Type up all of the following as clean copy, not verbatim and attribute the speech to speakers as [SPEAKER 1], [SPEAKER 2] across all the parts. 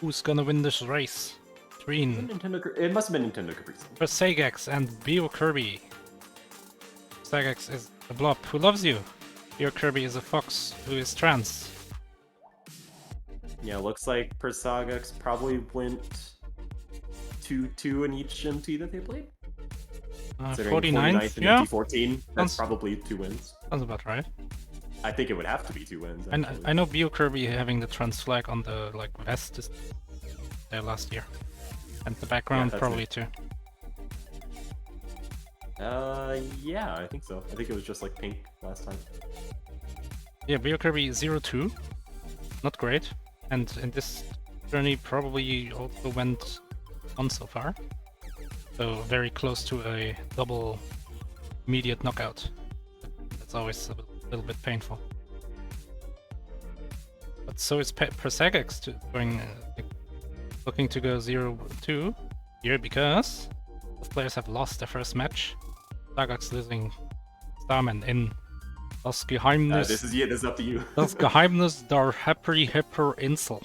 [SPEAKER 1] Who's gonna win this race? Between
[SPEAKER 2] It must have been Nintendo Caprice.
[SPEAKER 1] Persagax and Beokirby. Persagax is a blob who loves you. Beokirby is a fox who is trans.
[SPEAKER 2] Yeah, looks like Persagax probably went 2-2 in each MT that they played.
[SPEAKER 1] 49th,
[SPEAKER 2] and
[SPEAKER 1] yeah?
[SPEAKER 2] MT14, that's probably 2 wins.
[SPEAKER 1] Sounds about right.
[SPEAKER 2] I think it would have to be 2 wins.
[SPEAKER 1] And I know Beokirby having the trans flag on the vest is there last year. And the background probably too.
[SPEAKER 2] Yeah, I think so. I think it was just like pink last time.
[SPEAKER 1] Yeah, Beokirby 0-2. Not great. And in this journey probably also went on so far. So very close to a double immediate knockout. That's always a little bit painful. But so is Persagax going looking to go 0-2 here because both players have lost their first match. Persagax losing Starman in Das Geheimnis.
[SPEAKER 2] This is up to you.
[SPEAKER 1] Das Geheimnis der Hipper Insel.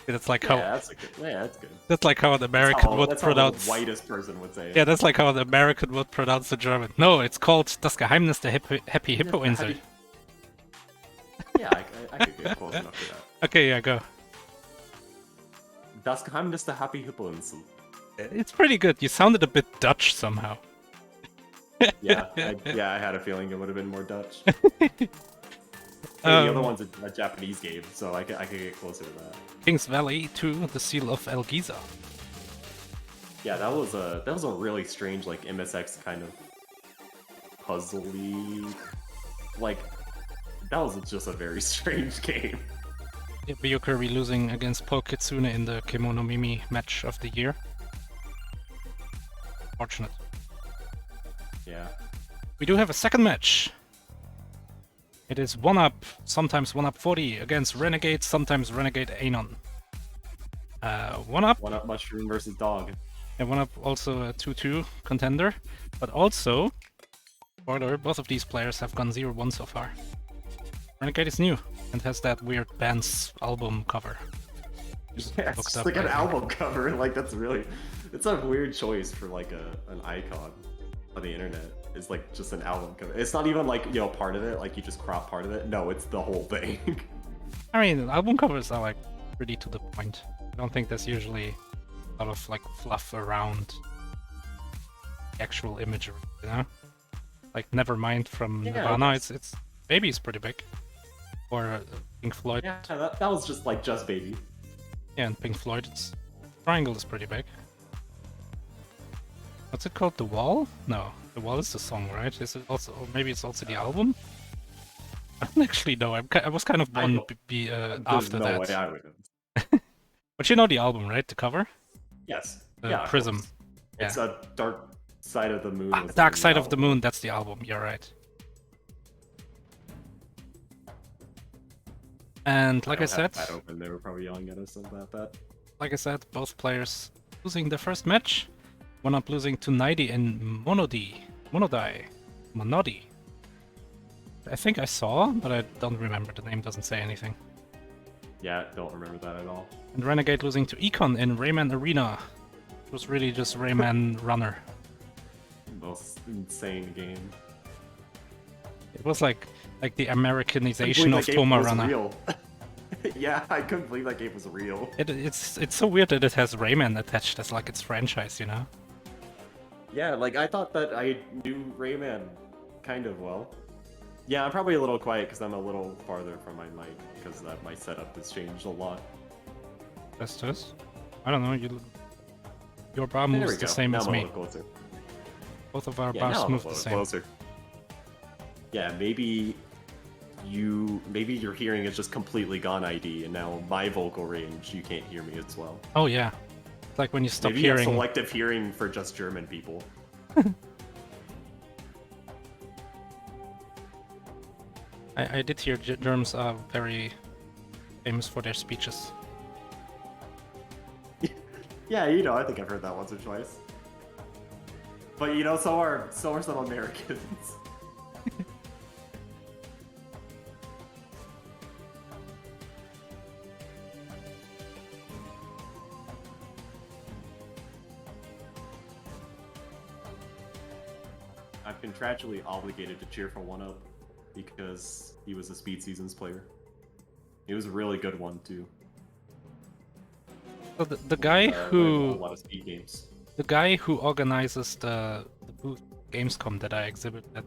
[SPEAKER 1] That's like how.
[SPEAKER 2] That's good.
[SPEAKER 1] That's like how an American would pronounce.
[SPEAKER 2] How the whitest person would say it.
[SPEAKER 1] Yeah, that's like how an American would pronounce the German. No, it's called Das Geheimnis der Happy Hippo Insel.
[SPEAKER 2] Yeah, I could get close enough to that.
[SPEAKER 1] Okay, yeah, go.
[SPEAKER 2] Das Geheimnis der Happy Hippo Insel.
[SPEAKER 1] It's pretty good. You sounded a bit Dutch somehow.
[SPEAKER 2] Yeah, I had a feeling it would have been more Dutch. The other one's a Japanese game, so I could get closer to that.
[SPEAKER 1] King's Valley 2, the Seal of El Giza.
[SPEAKER 2] Yeah, that was a really strange, like, MSX kind of puzzly, like, that was just a very strange game.
[SPEAKER 1] Yeah, Beokirby losing against Kitsune in the Kimono Mimi match of the year. Fortunate.
[SPEAKER 2] Yeah. We
[SPEAKER 1] do have a second match. It is OneUp, sometimes OneUp 40 against Renegade, sometimes Renegade Anon.
[SPEAKER 2] OneUp Mushroom versus Dog.
[SPEAKER 1] And OneUp also a 2-2 contender, but also, spoiler, both of these players have gone 0-1 so far. Renegade is new and has that weird band's album cover.
[SPEAKER 2] Yeah, it's like an album cover. Like it's a weird choice for like an icon on the internet. It's like just an album cover. It's not even like, you know, part of it, like you just crop part of it. No, it's the whole thing.
[SPEAKER 1] I mean, album covers are like pretty to the point. I don't think there's usually a lot of like fluff around the actual imagery, you know? Like Nevermind from Nirvana, it's Baby's pretty big. Or Pink Floyd.
[SPEAKER 2] Yeah, that was just like Just Baby.
[SPEAKER 1] Yeah, and Pink Floyd, Triangle is pretty big. What's it called? The Wall? No, The Wall is the song, right? Is it also? Or maybe it's also the album. I don't actually know. I was kind of born after that.
[SPEAKER 2] Way I would.
[SPEAKER 1] But you know the album, right? The cover.
[SPEAKER 2] Yes.
[SPEAKER 1] Prism.
[SPEAKER 2] It's a Dark Side of the Moon.
[SPEAKER 1] Dark Side of the Moon. That's the album. You're right. And like I said,
[SPEAKER 2] that open. They were probably yelling at us about that.
[SPEAKER 1] Like I said, both players losing their first match. OneUp losing to Nighty and Monodi. I think I saw, but I don't remember. The name doesn't say anything.
[SPEAKER 2] Yeah, don't remember that at all.
[SPEAKER 1] And Renegade losing to Econ in Rayman Arena. It was really just Rayman Runner.
[SPEAKER 2] Most insane game.
[SPEAKER 1] It was like the Americanization of Toma Runner.
[SPEAKER 2] Real. Yeah, I couldn't believe that game was real.
[SPEAKER 1] It's so weird that it has Rayman attached as like its franchise, you know?
[SPEAKER 2] Yeah, like I thought that I knew Rayman kind of well. Yeah, I'm probably a little quiet because I'm a little farther from my mic because my setup has changed a lot.
[SPEAKER 1] That's just. I don't know. Your bar moves the same as me. Both of our bars move the same.
[SPEAKER 2] Closer. Yeah, maybe your hearing is just completely gone ID, and now my vocal range you can't hear me as well.
[SPEAKER 1] Oh yeah, it's like when you stop
[SPEAKER 2] maybe
[SPEAKER 1] hearing.
[SPEAKER 2] You have selective hearing for just German people.
[SPEAKER 1] I did hear Germans are very famous for their speeches.
[SPEAKER 2] Yeah, you know, I think I've heard that once or twice. But you know, so are some Americans. I'm contractually obligated to cheer for OneUp because he was a Speed Seasons player. He was a really good one too.
[SPEAKER 1] So the guy
[SPEAKER 2] A
[SPEAKER 1] who
[SPEAKER 2] lot of speed games.
[SPEAKER 1] the guy who organizes the booth Gamescom that I exhibit at,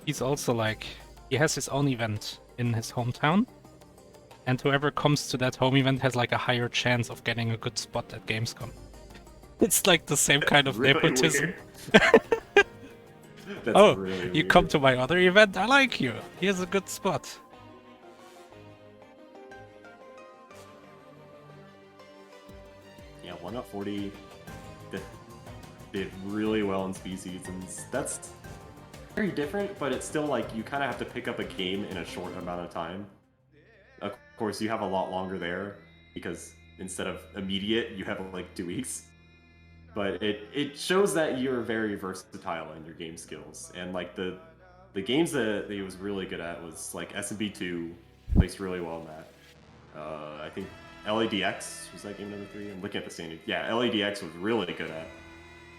[SPEAKER 1] he's also like, he has his own event in his hometown, and whoever comes to that home event has like a higher chance of getting a good spot at Gamescom. It's like the same kind of
[SPEAKER 2] Really
[SPEAKER 1] nepotism.
[SPEAKER 2] That's
[SPEAKER 1] Oh,
[SPEAKER 2] really
[SPEAKER 1] you
[SPEAKER 2] weird.
[SPEAKER 1] come to my other event? I like you. Here's a good spot.
[SPEAKER 2] Yeah, OneUp 40 did really well in Speed Seasons. That's very different, but it's still like you kind of have to pick up a game in a short amount of time. Of course, you have a lot longer there because instead of immediate, you have like 2 weeks. But it shows that you're very versatile in your game skills, and like the games that he was really good at was like SMB 2, placed really well in that. I think LADX was that game number 3. I'm looking at the standing. Yeah, LADX was really good at,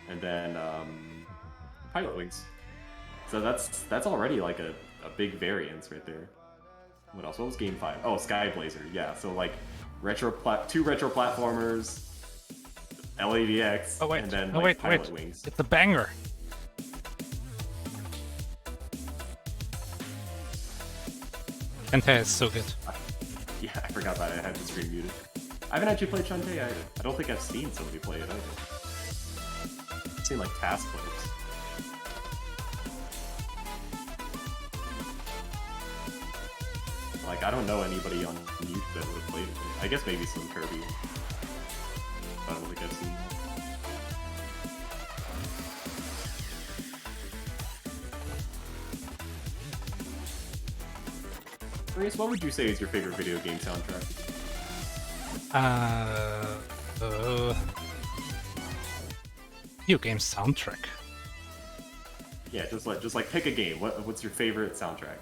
[SPEAKER 2] and then Pilot Wings. So that's already like a big variance right there. What else? What was game 5? Oh, Sky Blazer. Yeah, so like two retro platformers. LADX, and then Pilot Wings.
[SPEAKER 1] It's a banger. Shantae is so good.
[SPEAKER 2] Yeah, I forgot that I had the stream muted. I haven't actually played Shantae either. I don't think I've seen somebody play it either. I've seen like task clips. Like, I don't know anybody on YouTube that would have played it. I guess maybe some Kirby. I don't think I've seen that. Grace, what would you say is your favorite video game soundtrack?
[SPEAKER 1] Video game soundtrack.
[SPEAKER 2] Yeah, just like pick a game. What's your favorite soundtrack?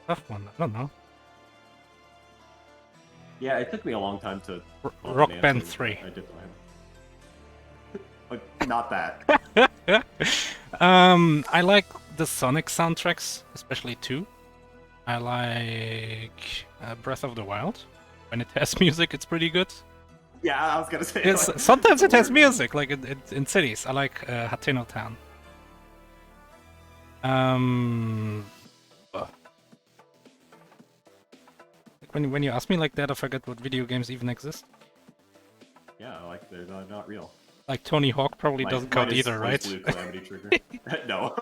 [SPEAKER 1] Tough one. I don't know.
[SPEAKER 2] Yeah, it took me a long time to.
[SPEAKER 1] Rock Band 3.
[SPEAKER 2] I did not that.
[SPEAKER 1] I like the Sonic soundtracks, especially 2. I like Breath of the Wild. When it has music, it's pretty good.
[SPEAKER 2] Yeah, I was gonna say.
[SPEAKER 1] Sometimes it has music, like in cities. I like Hateno Town. When you ask me like that, I forget what video games even exist.
[SPEAKER 2] Yeah, like they're not real.
[SPEAKER 1] Like Tony Hawk probably doesn't count either, right?
[SPEAKER 2] Blue Calamity Trigger. No.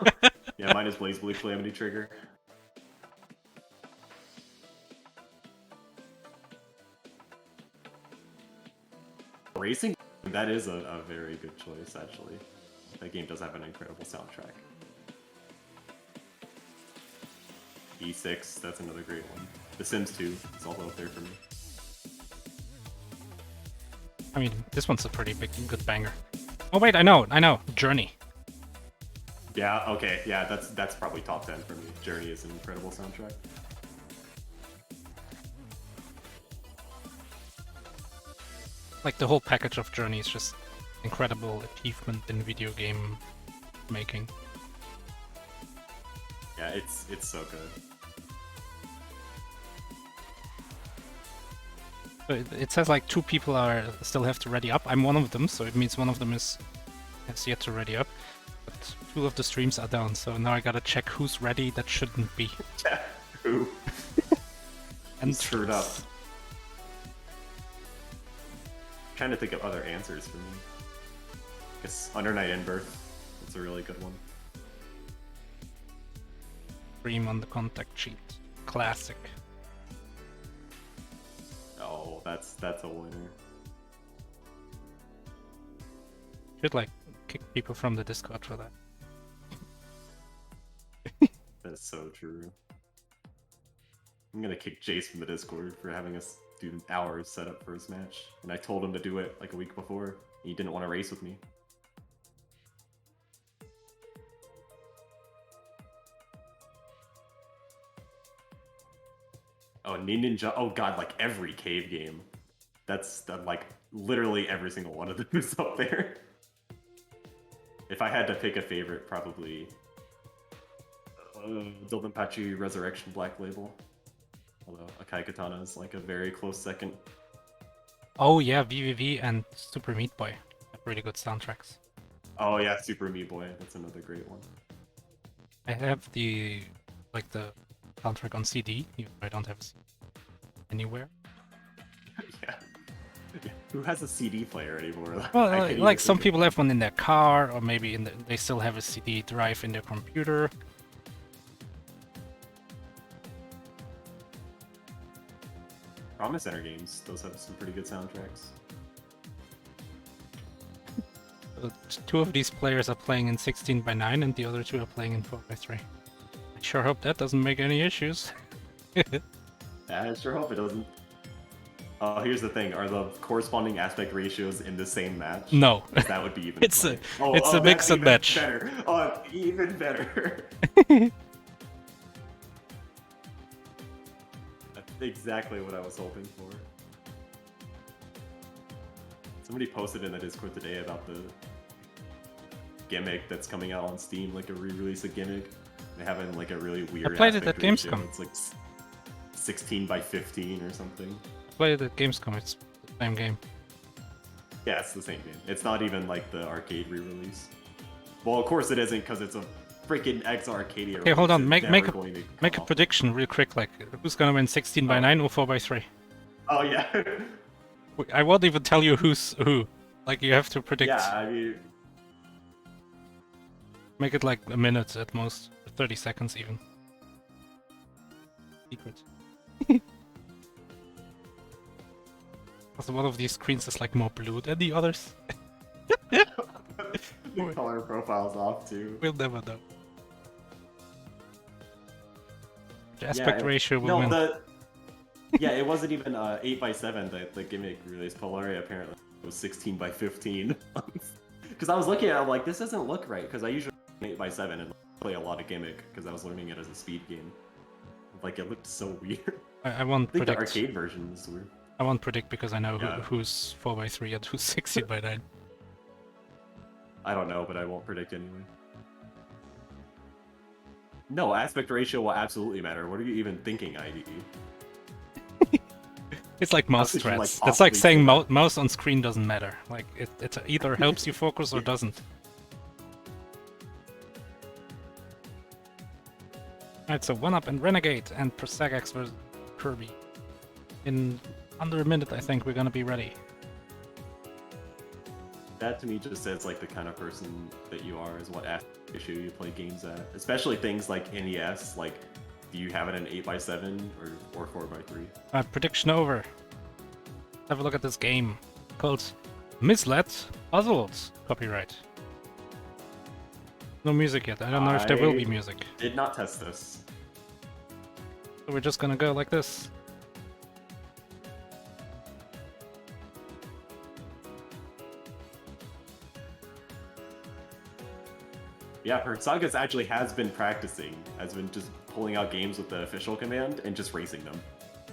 [SPEAKER 2] Yeah, mine is Blaze Blue Calamity Trigger. Racing? That is a very good choice, actually. That game does have an incredible soundtrack. E6, that's another great one. The Sims 2 is also up there for me.
[SPEAKER 1] I mean, this one's a pretty good banger. Oh wait, I know. Journey.
[SPEAKER 2] Yeah, okay, yeah, that's probably top 10 for me. Journey is an incredible soundtrack.
[SPEAKER 1] Like the whole package of Journey is just incredible achievement in video game making.
[SPEAKER 2] Yeah, it's so good.
[SPEAKER 1] So it says like 2 people still have to ready up. I'm one of them, so it means one of them has yet to ready up. But 2 of the streams are down, so now I gotta check who's ready that shouldn't be.
[SPEAKER 2] Yeah, who?
[SPEAKER 1] And
[SPEAKER 2] screwed up. Trying to think of other answers for me. I guess Under Night in Birth. That's a really good one.
[SPEAKER 1] Stream on the contact sheet. Classic.
[SPEAKER 2] Oh, that's a winner.
[SPEAKER 1] Should like kick people from the Discord for that.
[SPEAKER 2] That's so true. I'm gonna kick Jace from the Discord for having us do hours set up for his match, and I told him to do it like a week before. And he didn't want to race with me. Oh, Ninja! Oh god, like every cave game. That's like literally every single one of them is up there. If I had to pick a favorite, probably Doldenpachi Resurrection Black Label. Although Akai Katana is like a very close second.
[SPEAKER 1] Oh yeah, VVV and Super Meat Boy have really good soundtracks.
[SPEAKER 2] Oh yeah, Super Meat Boy. That's another great one.
[SPEAKER 1] I have the soundtrack on CD, even though I don't have a CD anywhere.
[SPEAKER 2] Yeah. Who has a CD player anymore?
[SPEAKER 1] Well, like some people have one in their car, or maybe they still have a CD drive in their computer.
[SPEAKER 2] Promise Center games, those have some pretty good soundtracks.
[SPEAKER 1] Two of these players are playing in 16:9, and the other two are playing in 4:3. I sure hope that doesn't make any issues.
[SPEAKER 2] I sure hope it doesn't. Here's the thing: are the corresponding aspect ratios in the same match?
[SPEAKER 1] No.
[SPEAKER 2] That would be even.
[SPEAKER 1] It's a mix and match.
[SPEAKER 2] Better. Oh, even better. That's exactly what I was hoping for. Somebody posted in the Discord today about the gimmick that's coming out on Steam, like a re-release of gimmick. They have it in like a really weird.
[SPEAKER 1] I played it at
[SPEAKER 2] aspect ratio.
[SPEAKER 1] Gamescom.
[SPEAKER 2] It's like 16:15 or something.
[SPEAKER 1] Play it at Gamescom, it's the same game.
[SPEAKER 2] Yeah, it's the same game. It's not even like the arcade re-release. Well, of course it isn't, because it's a freaking X Arcadia.
[SPEAKER 1] Okay, hold on. Make a
[SPEAKER 2] a
[SPEAKER 1] prediction real quick. Like, who's gonna win 16:9 or 4:3?
[SPEAKER 2] Oh yeah.
[SPEAKER 1] I won't even tell you who's who. Like, you have to predict.
[SPEAKER 2] Yeah, I mean,
[SPEAKER 1] Make it like a minute at most, 30 seconds even. Secret. Also, one of these screens is like more blue than the others.
[SPEAKER 2] the color profile's off too.
[SPEAKER 1] We'll never know. The aspect ratio will
[SPEAKER 2] no,
[SPEAKER 1] win.
[SPEAKER 2] Yeah, it wasn't even 8x7. The gimmick release Polaria apparently was 16:15. Because I was looking at it, I'm like, this doesn't look right. Because I usually 8x7 and play a lot of gimmick because I was learning it as a speed game. Like, it looked so weird.
[SPEAKER 1] I won't
[SPEAKER 2] I think
[SPEAKER 1] predict.
[SPEAKER 2] the arcade version is weird.
[SPEAKER 1] I won't predict because I know who's 4x3 and who's 16:9.
[SPEAKER 2] I don't know, but I won't predict anyway. No, aspect ratio will absolutely matter. What are you even thinking, IDE?
[SPEAKER 1] It's like mouse
[SPEAKER 2] How could you, like,
[SPEAKER 1] strats. It's like
[SPEAKER 2] possibly
[SPEAKER 1] saying
[SPEAKER 2] say that?
[SPEAKER 1] mouse on screen doesn't matter. Like, it either helps you focus or doesn't. Alright, so OneUp and Renegade and Persagax vs Kirby. In under a minute, I think we're gonna be ready.
[SPEAKER 2] That to me just says like the kind of person that you are, is what aspect ratio you play games at. Especially things like NES, like do you have it in 8x7 or 4x3?
[SPEAKER 1] Prediction over. Have a look at this game called Misled Puzzles. Copyright. No music yet. I don't know if there will be music.
[SPEAKER 2] Did not test this.
[SPEAKER 1] So we're just gonna go like this.
[SPEAKER 2] Yeah, Persagax actually has been practicing, has been just pulling out games with the official command and just racing them,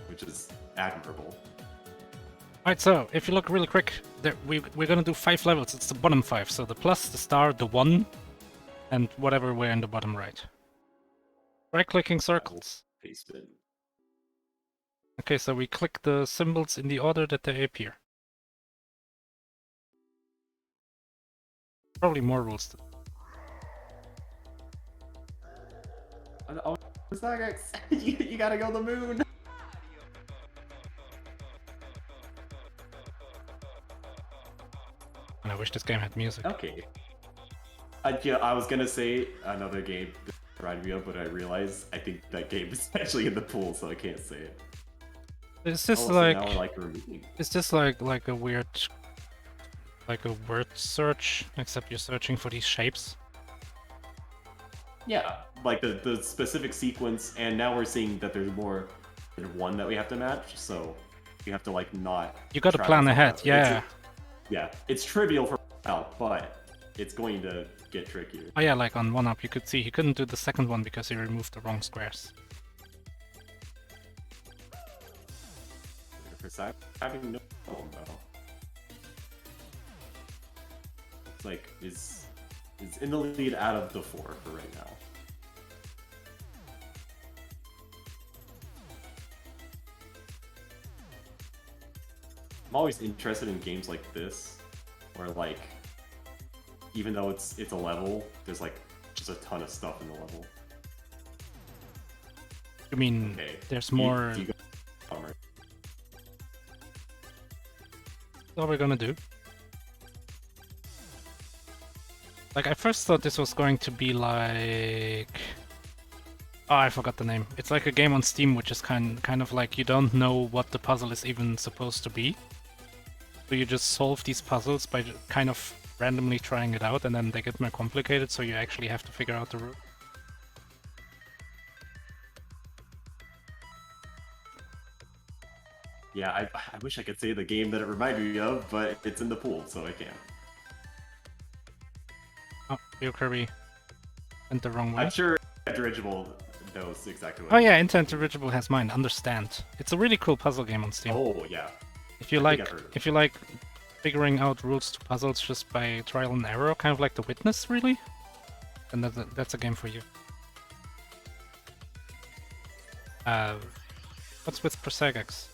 [SPEAKER 2] which is admirable.
[SPEAKER 1] Alright, so if you look really quick, we're gonna do 5 levels. It's the bottom 5. So the plus, the star, the 1, and whatever we're in the bottom right. Right-clicking circles.
[SPEAKER 2] Paste it.
[SPEAKER 1] Okay, so we click the symbols in the order that they appear. Probably more rules to
[SPEAKER 2] Oh, Persagax! you gotta go to the moon!
[SPEAKER 1] And I wish this game had music.
[SPEAKER 2] Okay. Yeah, I was gonna say another game that reminded me of, but I realized I think that game is actually in the pool, so I can't say it.
[SPEAKER 1] Is this
[SPEAKER 2] So
[SPEAKER 1] like...
[SPEAKER 2] now I like removing.
[SPEAKER 1] Is this like a weird... like a word search, except you're searching for these shapes?
[SPEAKER 2] Yeah, like the specific sequence, and now we're seeing that there's more than one that we have to match, so you have to like not...
[SPEAKER 1] You gotta
[SPEAKER 2] try
[SPEAKER 1] plan
[SPEAKER 2] to-
[SPEAKER 1] ahead, yeah.
[SPEAKER 2] Yeah, it's trivial for out, but it's going to get trickier.
[SPEAKER 1] Oh yeah, like on OneUp you could see he couldn't do the second one because he removed the wrong squares.
[SPEAKER 2] For having no problem though. It's like, is is in the lead out of the 4 for right now. I'm always interested in games like this, where like, even though it's a level, there's like just a ton of stuff in the level.
[SPEAKER 1] I mean,
[SPEAKER 2] Okay.
[SPEAKER 1] there's more.
[SPEAKER 2] Do you Bummer.
[SPEAKER 1] What we're gonna do? Like, I first thought this was going to be like... Oh, I forgot the name. It's like a game on Steam, which is kind of like you don't know what the puzzle is even supposed to be. So you just solve these puzzles by kind of randomly trying it out, and then they get more complicated, so you actually have to figure out the route.
[SPEAKER 2] Yeah, I wish I could say the game that it reminded me of, but it's in the pool, so I can't.
[SPEAKER 1] Oh, Beokirby went the wrong way.
[SPEAKER 2] I'm sure Dirigible knows exactly what.
[SPEAKER 1] Oh yeah, Internet Dirigible has mine. Understand. It's a really cool puzzle game on Steam.
[SPEAKER 2] Oh yeah.
[SPEAKER 1] If you like figuring out rules to puzzles just by trial and error, kind of like The Witness, really, then that's a game for you. What's with Persagax?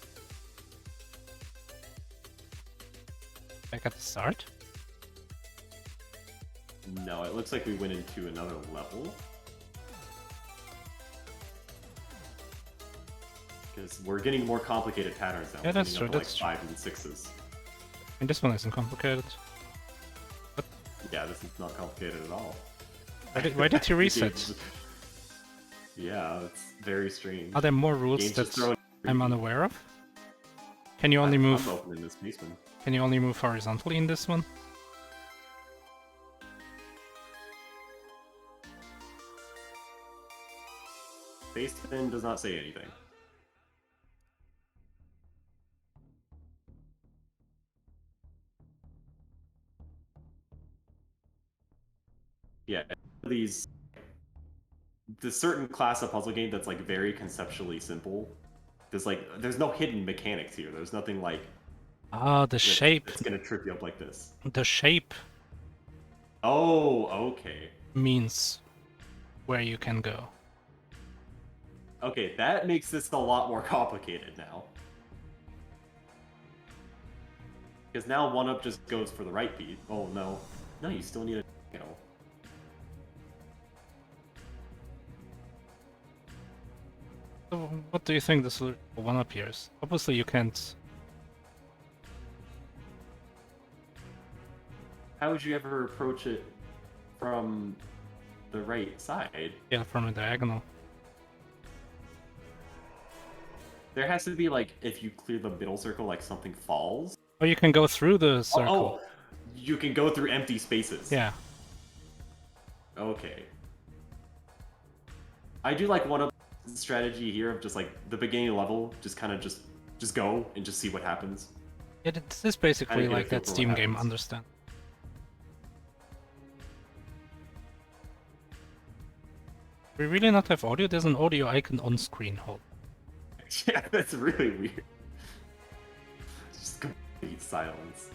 [SPEAKER 1] Back at the start?
[SPEAKER 2] No, it looks like we went into another level. Because we're getting more complicated patterns now.
[SPEAKER 1] Yeah, that's true.
[SPEAKER 2] That's like 5s and 6s.
[SPEAKER 1] And this one isn't complicated. But
[SPEAKER 2] yeah, this is not complicated at all.
[SPEAKER 1] Why did you reset?
[SPEAKER 2] Yeah, it's very strange.
[SPEAKER 1] Are there more rules that I'm unaware of? Can you only move?
[SPEAKER 2] I'm opening this basement.
[SPEAKER 1] Can you only move horizontally in this one?
[SPEAKER 2] Basement does not say anything. Yeah, this certain class of puzzle game that's like very conceptually simple. There's no hidden mechanics here. There's nothing like
[SPEAKER 1] the shape.
[SPEAKER 2] It's gonna trip you up like this.
[SPEAKER 1] The shape.
[SPEAKER 2] Oh, okay.
[SPEAKER 1] Means where you can go.
[SPEAKER 2] Okay, that makes this a lot more complicated now. Because now OneUp just goes for the right beat. Oh no, no, you still need a
[SPEAKER 1] So what do you think this OneUp here is? Obviously you can't.
[SPEAKER 2] How would you ever approach it from the right side?
[SPEAKER 1] Yeah, from a diagonal.
[SPEAKER 2] There has to be like, if you clear the middle circle, like something falls.
[SPEAKER 1] Oh, you can go through the circle.
[SPEAKER 2] Oh, you can go through empty spaces.
[SPEAKER 1] Yeah.
[SPEAKER 2] Okay. I do like OneUp strategy here of just like the beginning level, just kind of just go and just see what happens.
[SPEAKER 1] Yeah, this is basically like that Steam game, Understand. We really not have audio? There's an audio icon on screen. Hold.
[SPEAKER 2] Yeah, that's really weird. Just complete silence.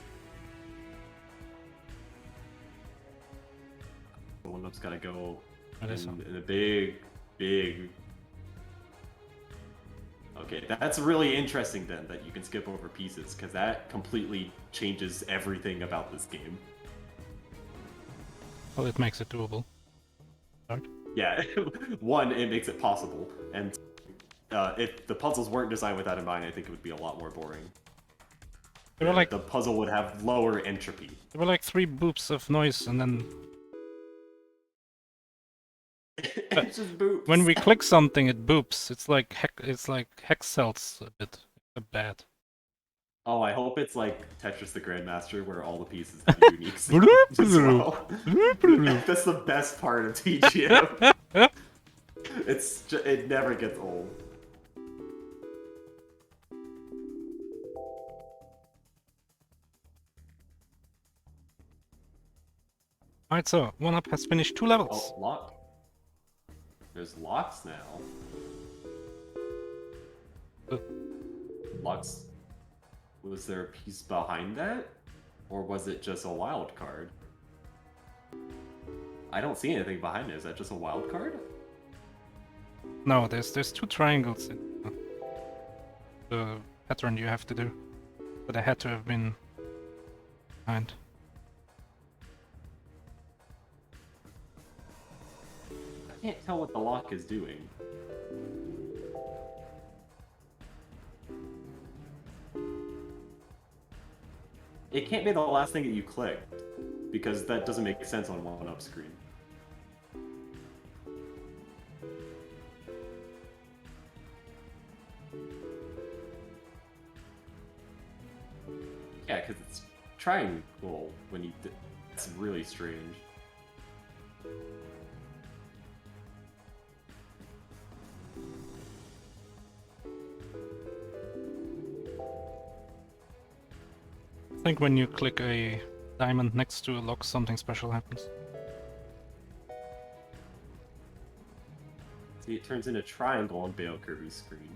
[SPEAKER 2] OneUp's gotta go in a big... Okay, that's really interesting then, that you can skip over pieces, because that completely changes everything about this game.
[SPEAKER 1] Well, it makes it doable. Start.
[SPEAKER 2] Yeah, one, it makes it possible, and if the puzzles weren't designed with that in mind, I think it would be a lot more boring.
[SPEAKER 1] There were like,
[SPEAKER 2] the puzzle would have lower entropy.
[SPEAKER 1] There were like 3 boops of noise, and then...
[SPEAKER 2] It just boops.
[SPEAKER 1] When we click something, it boops. It's like hex cells a bit. It's bad.
[SPEAKER 2] Oh, I hope it's like Tetris the Grandmaster, where all the pieces have unique sounds as well. That's the best part of TGM. It never gets old.
[SPEAKER 1] Alright, so OneUp has finished 2 levels.
[SPEAKER 2] Oh, lock. There's locks now. Locks. Was there a piece behind that? Or was it just a wild card? I don't see anything behind it. Is that just a wild card?
[SPEAKER 1] No, there's 2 triangles in the pattern you have to do. But I had to have been behind.
[SPEAKER 2] I can't tell what the lock is doing. It can't be the last thing that you clicked, because that doesn't make sense on OneUp screen. Yeah, because it's triangle when you... It's really strange.
[SPEAKER 1] I think when you click a diamond next to a lock, something special happens.
[SPEAKER 2] See, it turns into a triangle on Beokirby's screen.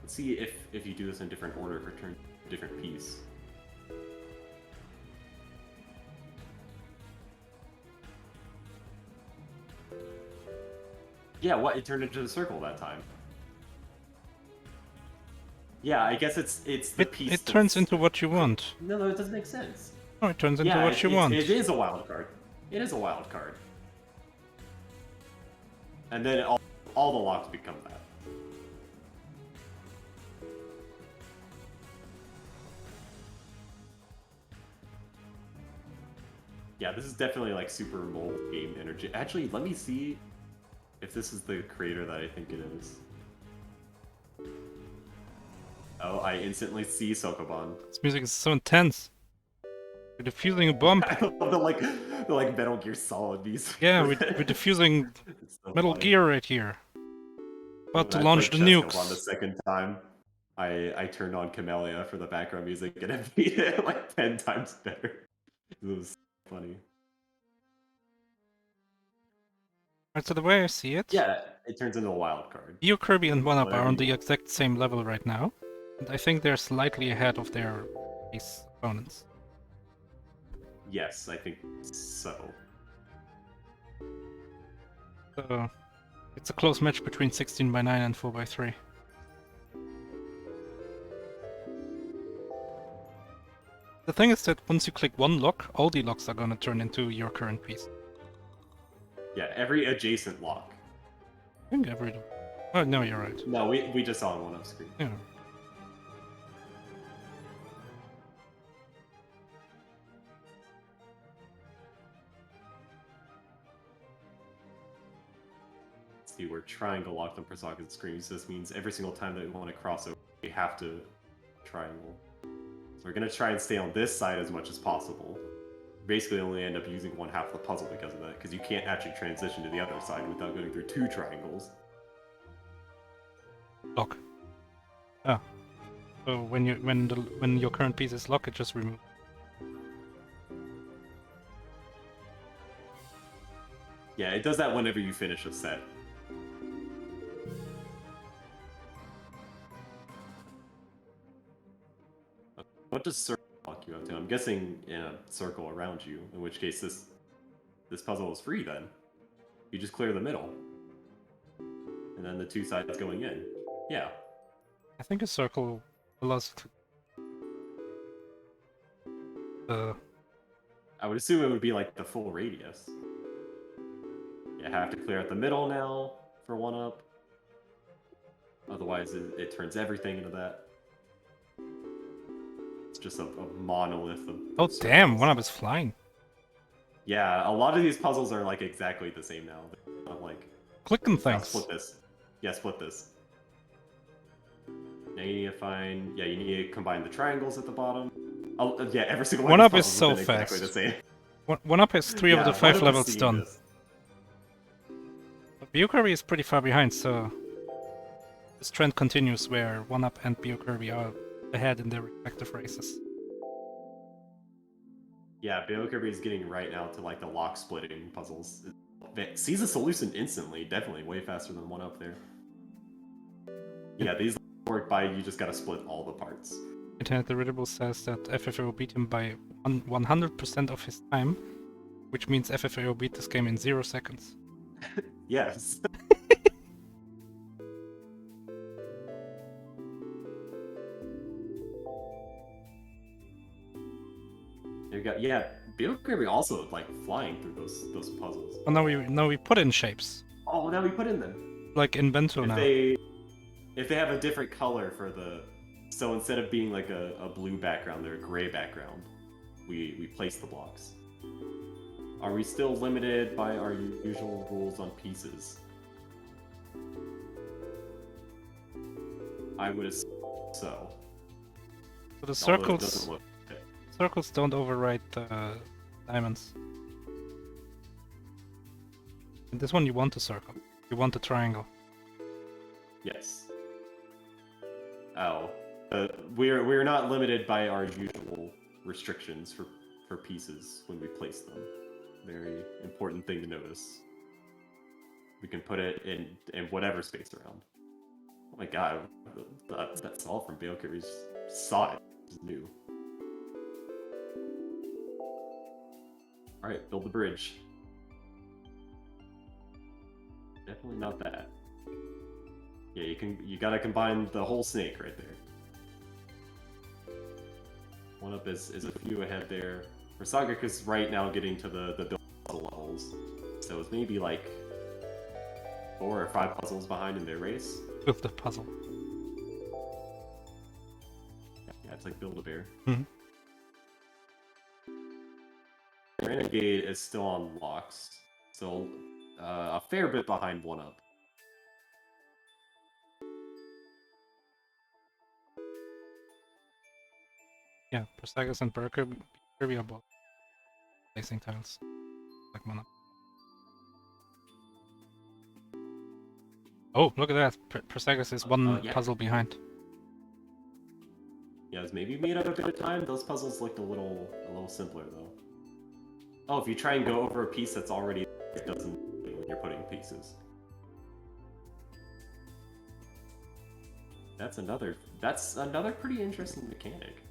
[SPEAKER 2] Let's see if you do this in different order, if it turns a different piece. Yeah, what? It turned into a circle that time. Yeah, I guess it's the piece.
[SPEAKER 1] It turns into what you want.
[SPEAKER 2] No, it doesn't make sense.
[SPEAKER 1] Oh, it turns into what you want.
[SPEAKER 2] It is a wild card. It is a wild card. And then all the locks become that. Yeah, this is definitely like super mold game energy. Actually, let me see if this is the creator that I think it is. Oh, I instantly see Sokoban.
[SPEAKER 1] This music is so intense. We're defusing a bomb.
[SPEAKER 2] I love the Metal Gear Solid music.
[SPEAKER 1] Yeah, we're defusing
[SPEAKER 2] so
[SPEAKER 1] Metal
[SPEAKER 2] funny.
[SPEAKER 1] Gear right here. About to
[SPEAKER 2] When I
[SPEAKER 1] launch the
[SPEAKER 2] played
[SPEAKER 1] nukes.
[SPEAKER 2] Chess the second time, I turned on Camellia for the background music and it made it like 10 times better. It was so funny.
[SPEAKER 1] Right, so the way I see it,
[SPEAKER 2] Yeah, it turns into a wild card.
[SPEAKER 1] Beokirby and OneUp
[SPEAKER 2] Whatever
[SPEAKER 1] are on
[SPEAKER 2] you
[SPEAKER 1] the
[SPEAKER 2] want.
[SPEAKER 1] exact same level right now. And I think they're slightly ahead of their base opponents.
[SPEAKER 2] Yes, I think so.
[SPEAKER 1] So it's a close match between 16x9 and 4x3. The thing is that once you click one lock, all the locks are gonna turn into your current piece.
[SPEAKER 2] Yeah, every adjacent lock.
[SPEAKER 1] I think every... Oh, no, you're right.
[SPEAKER 2] No, we just saw one off screen.
[SPEAKER 1] Yeah.
[SPEAKER 2] See, we're triangle locked on Persagax screen, so this means every single time that we want to cross over, we have to triangle. So we're going to try and stay on this side as much as possible. Basically only end up using one half of the puzzle because of that, because you can't actually transition to the other side without going through 2 triangles.
[SPEAKER 1] Lock. Ah. So when your current piece is locked, it just removes.
[SPEAKER 2] Yeah, it does that whenever you finish a set. What does circle lock you up to? I'm guessing in a circle around you, in which case this puzzle is free then. You just clear the middle. And then the 2 sides going in. Yeah.
[SPEAKER 1] I think a circle allows to...
[SPEAKER 2] I would assume it would be like the full radius. You have to clear out the middle now for OneUp. Otherwise it turns everything into that. It's just a monolith of...
[SPEAKER 1] Oh damn, OneUp is flying.
[SPEAKER 2] Yeah, a lot of these puzzles are like exactly the same now. They're not like...
[SPEAKER 1] Clicking
[SPEAKER 2] Now
[SPEAKER 1] things.
[SPEAKER 2] split this. Yeah, split this. Now you need to find... Yeah, you need to combine the triangles at the bottom. Oh, yeah, every single one of
[SPEAKER 1] OneUp
[SPEAKER 2] these
[SPEAKER 1] is
[SPEAKER 2] puzzles
[SPEAKER 1] so
[SPEAKER 2] has been exactly
[SPEAKER 1] fast.
[SPEAKER 2] the same.
[SPEAKER 1] OneUp has 3 of the 5
[SPEAKER 2] OneUp is
[SPEAKER 1] levels
[SPEAKER 2] seeing
[SPEAKER 1] done.
[SPEAKER 2] this.
[SPEAKER 1] But Beokirby is pretty far behind, so this trend continues where OneUp and Beokirby are ahead in their respective races.
[SPEAKER 2] Yeah, Beokirby is getting right now to like the lock splitting puzzles. It sees a solution instantly, definitely way faster than OneUp there. Yeah, these work by you just gotta split all the parts.
[SPEAKER 1] Internet Irritable says that FFAO beat him by 100% of his time, which means FFAO beat this game in 0 seconds.
[SPEAKER 2] Yes. There you go. Yeah, Beokirby also like flying through those puzzles.
[SPEAKER 1] Oh, now we put in shapes.
[SPEAKER 2] Oh, now we put in them.
[SPEAKER 1] Like in Bento
[SPEAKER 2] If
[SPEAKER 1] now.
[SPEAKER 2] if they have a different color for the, so instead of being like a blue background, they're a gray background. We place the blocks. Are we still limited by our usual rules on pieces? I would assume so.
[SPEAKER 1] So the
[SPEAKER 2] Although it doesn't look it.
[SPEAKER 1] circles don't override diamonds. In this one you want a circle. You want a triangle.
[SPEAKER 2] Yes. Oh, we're not limited by our usual restrictions for pieces when we place them. Very important thing to notice. We can put it in whatever space around. Oh my god, that saw from Beokirby's saw it. It's new. All right, build the bridge. Definitely not that. Yeah, you gotta combine the whole snake right there. OneUp is a few ahead there. Persagax is right now getting to the build puzzle levels, so it's maybe like 4 or 5 puzzles behind in their race.
[SPEAKER 1] With the puzzle.
[SPEAKER 2] Yeah, it's like Build-A-Bear.
[SPEAKER 1] Mm-hmm.
[SPEAKER 2] Renegade is still on locks, so a fair bit behind OneUp.
[SPEAKER 1] Yeah, Persagax and Beokirby are both placing tiles. Like mana. Oh, look at that! Persagax is one
[SPEAKER 2] yeah.
[SPEAKER 1] puzzle behind.
[SPEAKER 2] Yeah, it's maybe made up a bit of time. Those puzzles looked a little simpler though. Oh, if you try and go over a piece that's already, it doesn't when you're putting pieces. That's another pretty interesting mechanic.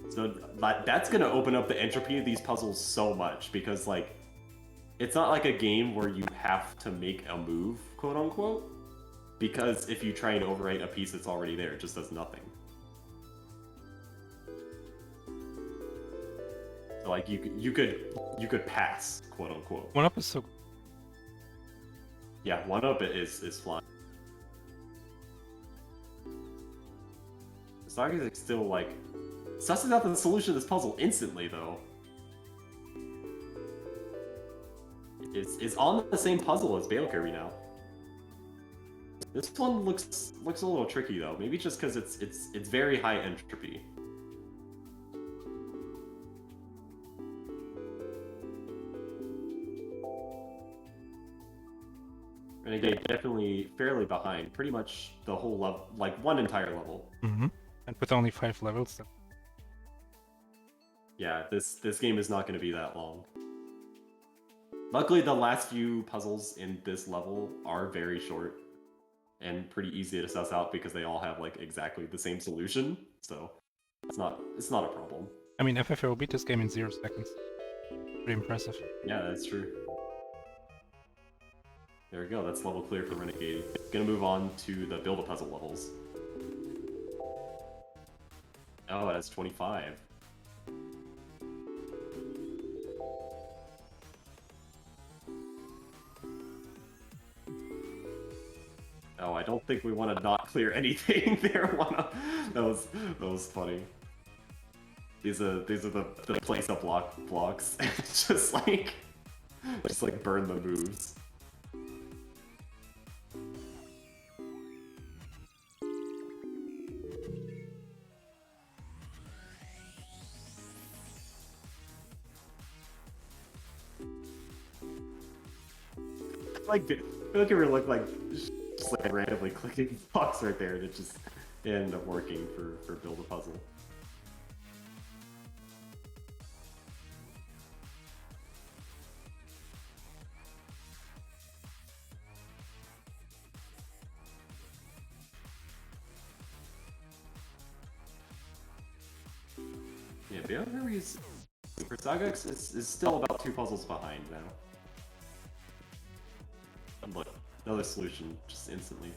[SPEAKER 2] So that's gonna open up the entropy of these puzzles so much, because like, it's not like a game where you have to make a move, quote unquote, because if you try and overwrite a piece that's already there, it just does nothing. So like you could pass, quote unquote.
[SPEAKER 1] OneUp is so.
[SPEAKER 2] Yeah, OneUp is flying. Persagax is still like sussing out the solution to this puzzle instantly though. It's on the same puzzle as Beokirby now. This one looks a little tricky though. Maybe just because it's very high entropy. Renegade definitely fairly behind, pretty much the whole level, like one entire level.
[SPEAKER 1] Mm-hmm. And with only 5 levels.
[SPEAKER 2] Yeah, this game is not going to be that long. Luckily, the last few puzzles in this level are very short and pretty easy to suss out because they all have like exactly the same solution. So it's not a problem.
[SPEAKER 1] I mean, FFAO beat this game in 0 seconds. Pretty impressive.
[SPEAKER 2] Yeah, that's true. There we go. That's level clear for Renegade. Gonna move on to the Build-A-Puzzle levels. Oh, that's 25. Oh, I don't think we want to not clear anything there. That was funny. These are the place up blocks. just like burn the moves. Like, look at her look like just like randomly clicking blocks right there, and it just ended up working for Build-A-Puzzle. Beokirby is Persagax is still about 2 puzzles behind now. But another solution just instantly.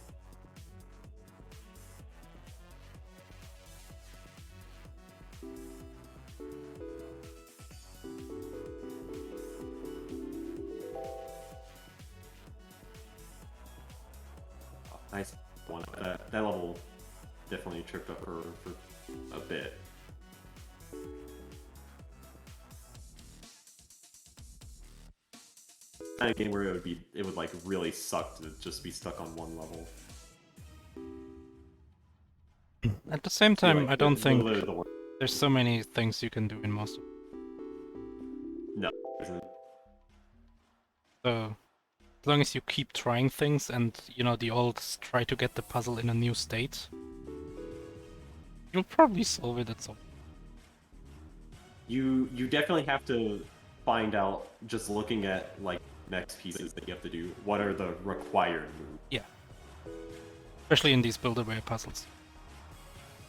[SPEAKER 2] Oh, nice one. That level definitely tripped up for a bit. Kind of game where it would like really suck to just be stuck on one level.
[SPEAKER 1] At the same time,
[SPEAKER 2] like,
[SPEAKER 1] I don't think
[SPEAKER 2] the
[SPEAKER 1] there's so many things you can do in most of
[SPEAKER 2] No, there isn't.
[SPEAKER 1] So, as long as you keep trying things and, you know, the old try to get the puzzle in a new state, you'll probably solve it at some point.
[SPEAKER 2] You definitely have to find out, just looking at like next pieces that you have to do, what are the required moves.
[SPEAKER 1] Yeah. Especially in these build-away puzzles.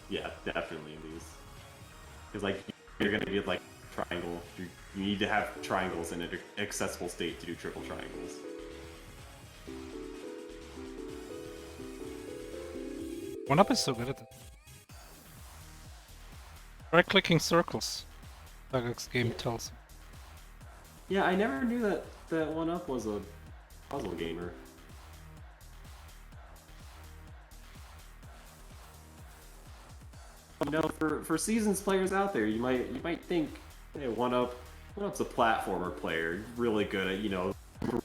[SPEAKER 2] Yeah, definitely in these. Because like, you're gonna get like triangle. You need to have triangles in an accessible state to do triple triangles.
[SPEAKER 1] OneUp is so good at it. Try clicking circles. Persagax game tells.
[SPEAKER 2] Yeah, I never knew that OneUp was a puzzle gamer. You know, for seasoned players out there, you might think, hey, OneUp's a platformer player, really good at, you know,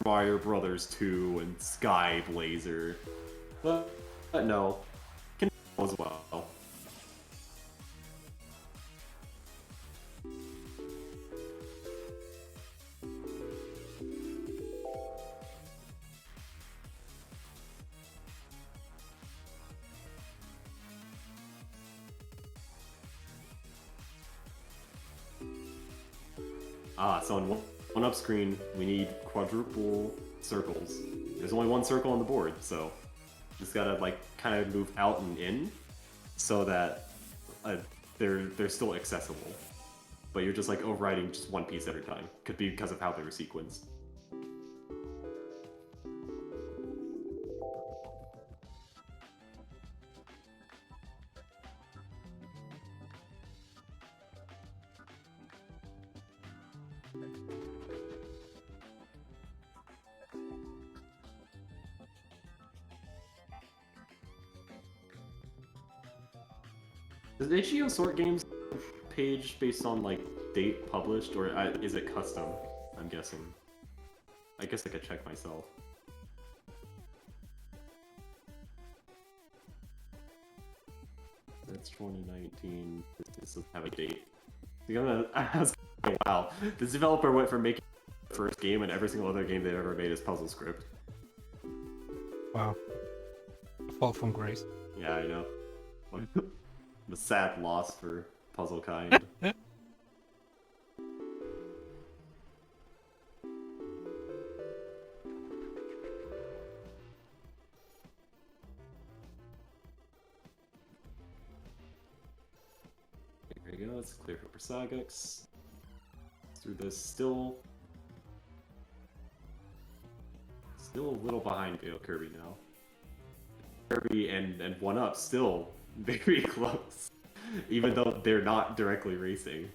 [SPEAKER 2] Mario Brothers 2 and Sky Blazer, but no, can as well. So on OneUp screen, we need quadruple circles. There's only one circle on the board, so just gotta like kind of move out and in, so that they're still accessible. But you're just like overriding just one piece every time. Could be because of how they were sequenced. Does itch.io sort games page based on like date published, or is it custom? I'm guessing. I guess I could check myself. That's 2019. This doesn't have a date. I'm gonna ask. Wow, this developer went from making the first game and every single other game they've ever made is puzzle script.
[SPEAKER 1] Wow. A fall from grace.
[SPEAKER 2] Yeah, I know. The sad loss for puzzle kind. There we go, let's clear for Persagax. Through this, still a little behind Beokirby now. Kirby and OneUp still very close, even though they're not directly racing.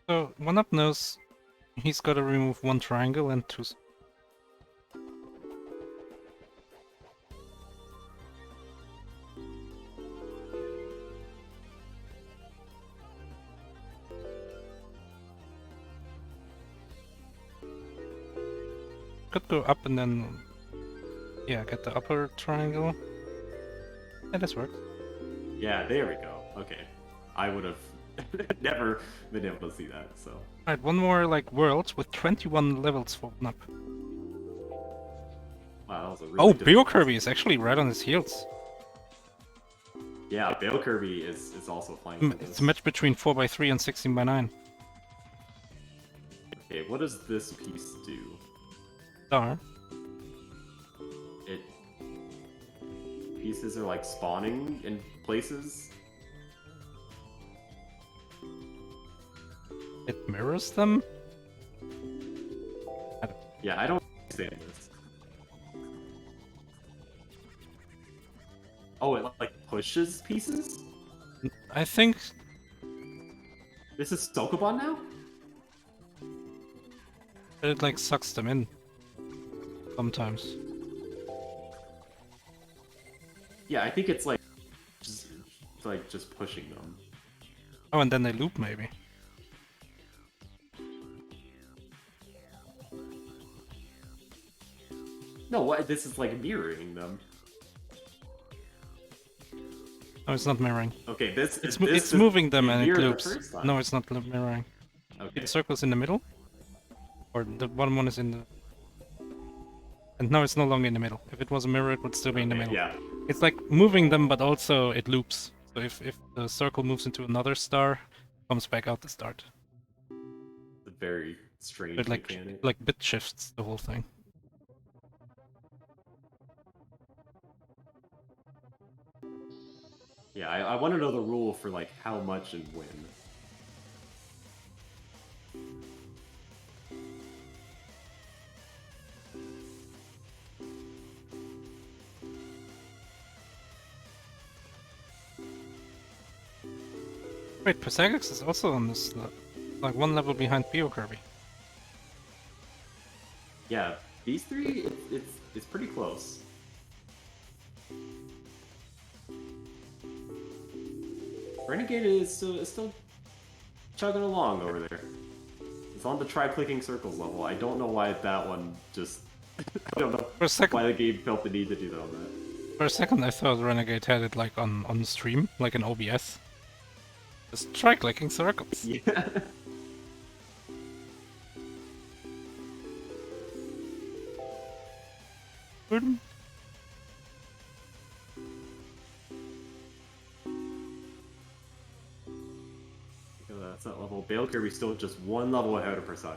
[SPEAKER 1] So, OneUp knows he's got to remove one triangle and two. Could go up and then, yeah, get the upper triangle. Yeah, this works.
[SPEAKER 2] Yeah, there we go. Okay, I would have never been able to see that. So.
[SPEAKER 1] Alright, one more like world with 21 levels for OneUp.
[SPEAKER 2] Wow, that was a really
[SPEAKER 1] Oh,
[SPEAKER 2] difficult
[SPEAKER 1] Beokirby is actually right on his heels.
[SPEAKER 2] Yeah, Beokirby is also flying.
[SPEAKER 1] It's a match between 4x3 and 16x9.
[SPEAKER 2] Okay, what does this piece do?
[SPEAKER 1] Star.
[SPEAKER 2] It pieces are like spawning in places.
[SPEAKER 1] It mirrors them?
[SPEAKER 2] Yeah, I don't understand this. Oh, it like pushes pieces?
[SPEAKER 1] I think
[SPEAKER 2] This is Sokoban now?
[SPEAKER 1] it like sucks them in sometimes.
[SPEAKER 2] Yeah, I think it's like just pushing them.
[SPEAKER 1] Oh, and then they loop maybe.
[SPEAKER 2] No, what? This is like mirroring them.
[SPEAKER 1] No, it's not mirroring.
[SPEAKER 2] Okay, this
[SPEAKER 1] It's moving them and it
[SPEAKER 2] mirrored the
[SPEAKER 1] loops.
[SPEAKER 2] first time.
[SPEAKER 1] No, it's not mirroring.
[SPEAKER 2] Okay.
[SPEAKER 1] The circle's in the middle? Or the bottom one is in the... And now it's no longer in the middle. If it was a mirror, it would still be in the middle.
[SPEAKER 2] Yeah.
[SPEAKER 1] It's like moving them, but also it loops. So if the circle moves into another star, it comes back out the start.
[SPEAKER 2] It's a very strange
[SPEAKER 1] It
[SPEAKER 2] mechanic.
[SPEAKER 1] like bit shifts the whole thing.
[SPEAKER 2] Yeah, I want to know the rule for like how much and when.
[SPEAKER 1] Wait, Persagax is also on this, like one level behind Beokirby.
[SPEAKER 2] Yeah, these three, it's pretty close. Renegade is still chugging along over there. It's on the try-clicking circles level. I don't know why that one just... I don't know
[SPEAKER 1] For a second,
[SPEAKER 2] why the game felt the need to do that on that.
[SPEAKER 1] for a second I thought Renegade had it like on stream, like an OBS. Just try clicking circles.
[SPEAKER 2] Yeah.
[SPEAKER 1] Wouldn't-
[SPEAKER 2] That's that level. Beokirby still just one level ahead of Persagax.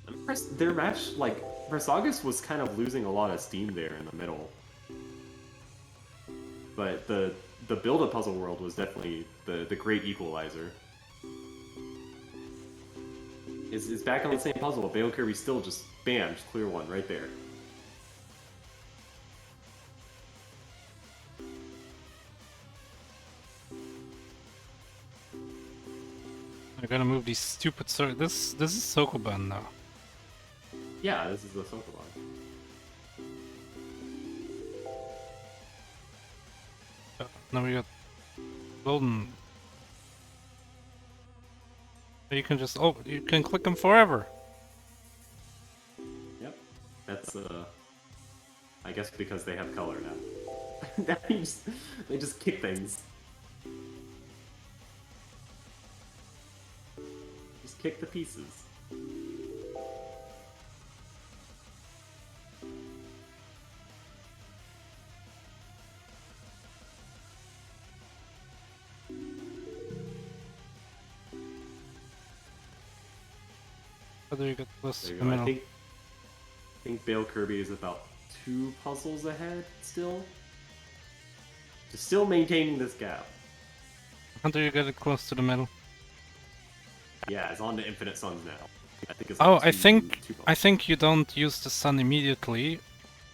[SPEAKER 2] I'm impressed. Their match, like, Persagax was kind of losing a lot of steam there in the middle. But the build-up puzzle world was definitely the great equalizer. Is back on the same puzzle. Beokirby still just bam, just clear one right there.
[SPEAKER 1] I'm gonna move these stupid circles. This is Sokoban now.
[SPEAKER 2] Yeah, this is the Sokoban.
[SPEAKER 1] Now we got golden. You can just you can click them forever.
[SPEAKER 2] Yep. That's I guess because they have color now. That means they just kick things. Just kick the pieces.
[SPEAKER 1] How do you get this
[SPEAKER 2] There you
[SPEAKER 1] in the
[SPEAKER 2] go. I
[SPEAKER 1] middle?
[SPEAKER 2] think Beokirby is about 2 puzzles ahead still. Just still maintaining this gap.
[SPEAKER 1] How do you get it close to the middle?
[SPEAKER 2] Yeah, it's on to Infinite Suns now. I think it's
[SPEAKER 1] Oh,
[SPEAKER 2] like two
[SPEAKER 1] I think you don't use the sun immediately,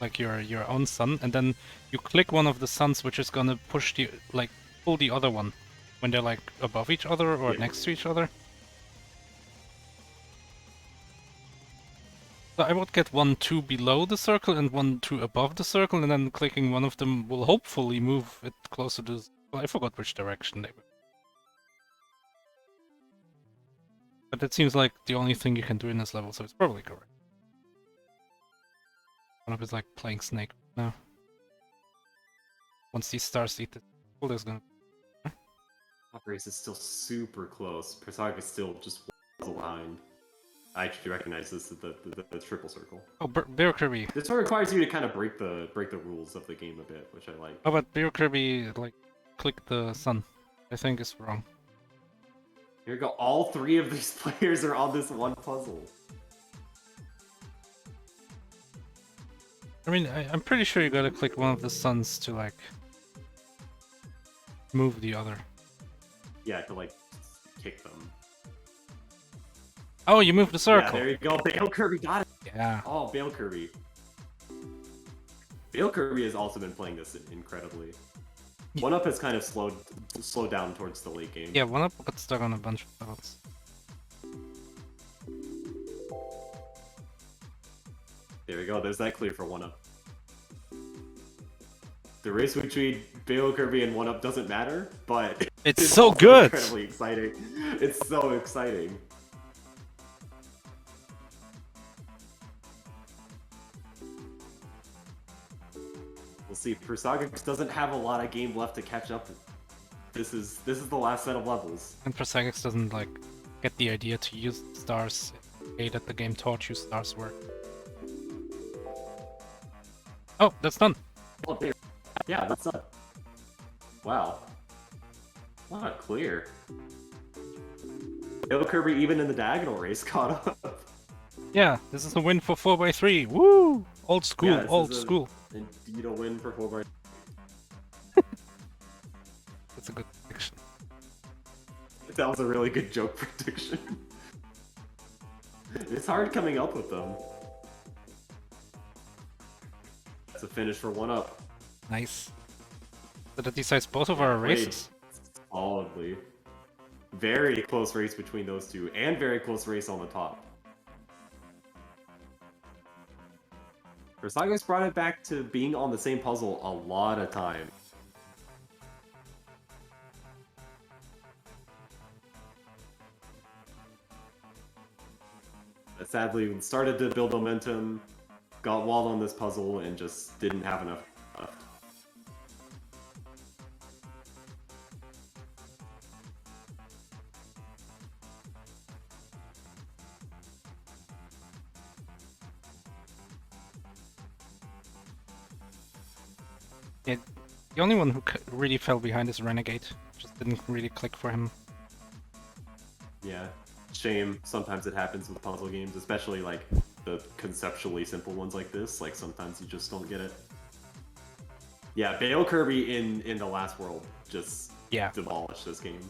[SPEAKER 1] like your own sun, and then you click one of the suns, which is gonna push pull the other one when they're like above each other or
[SPEAKER 2] Yeah.
[SPEAKER 1] next to each other. So I would get 1, 2 below the circle and 1, 2 above the circle, and then clicking one of them will hopefully move it closer to. Well, I forgot which direction they were. But it seems like the only thing you can do in this level, so it's probably correct. OneUp is like playing Snake now. Once these stars eat it, well, there's gonna.
[SPEAKER 2] Top race is still super close. Persagax is still just one behind. I actually recognize this as the triple circle.
[SPEAKER 1] Oh, Beokirby.
[SPEAKER 2] This one requires you to kind of break the rules of the game a bit, which I like.
[SPEAKER 1] Oh, but Beokirby, like, click the sun. I think is wrong.
[SPEAKER 2] Here we go. All 3 of these players are on this one puzzle.
[SPEAKER 1] I mean, I'm pretty sure you gotta click one of the suns to like move the other.
[SPEAKER 2] Yeah, to like kick them.
[SPEAKER 1] Oh, you moved the circle.
[SPEAKER 2] Yeah, there you go. Beokirby got it.
[SPEAKER 1] Yeah.
[SPEAKER 2] Oh, Beokirby. Beokirby has also been playing this incredibly. OneUp has kind of slowed down towards the late game.
[SPEAKER 1] Yeah, OneUp got stuck on a bunch of levels.
[SPEAKER 2] There we go. There's that clear for OneUp. The race between Beokirby and OneUp doesn't matter, but
[SPEAKER 1] it's so good.
[SPEAKER 2] Incredibly exciting. It's so exciting. We'll see. Persagax doesn't have a lot of game left to catch up. This is the last set of levels.
[SPEAKER 1] And Persagax doesn't like get the idea to use stars in the way that the game taught you stars work. Oh, that's done.
[SPEAKER 2] Oh, there. Yeah, that's done. Wow. What a clear. Beokirby even in the diagonal race caught up.
[SPEAKER 1] Yeah, this is a win for 4x3. Woo! Old school,
[SPEAKER 2] Yeah,
[SPEAKER 1] old school.
[SPEAKER 2] Indeed a win for 4x3.
[SPEAKER 1] That's a good prediction.
[SPEAKER 2] That was a really good joke prediction. It's hard coming up with them. That's a finish for OneUp.
[SPEAKER 1] Nice. So that decides both of our races.
[SPEAKER 2] Solidly. Very close race between those two, and very close race on the top. Persagax brought it back to being on the same puzzle a lot of time. But sadly, started to build momentum, got walled on this puzzle, and just didn't have enough left.
[SPEAKER 1] Yeah, the only one who really fell behind is Renegade. Just didn't really click for him.
[SPEAKER 2] Yeah, shame. Sometimes it happens with puzzle games, especially like the conceptually simple ones like this. Like sometimes you just don't get it. Yeah, Beokirby in the last world just demolished this game.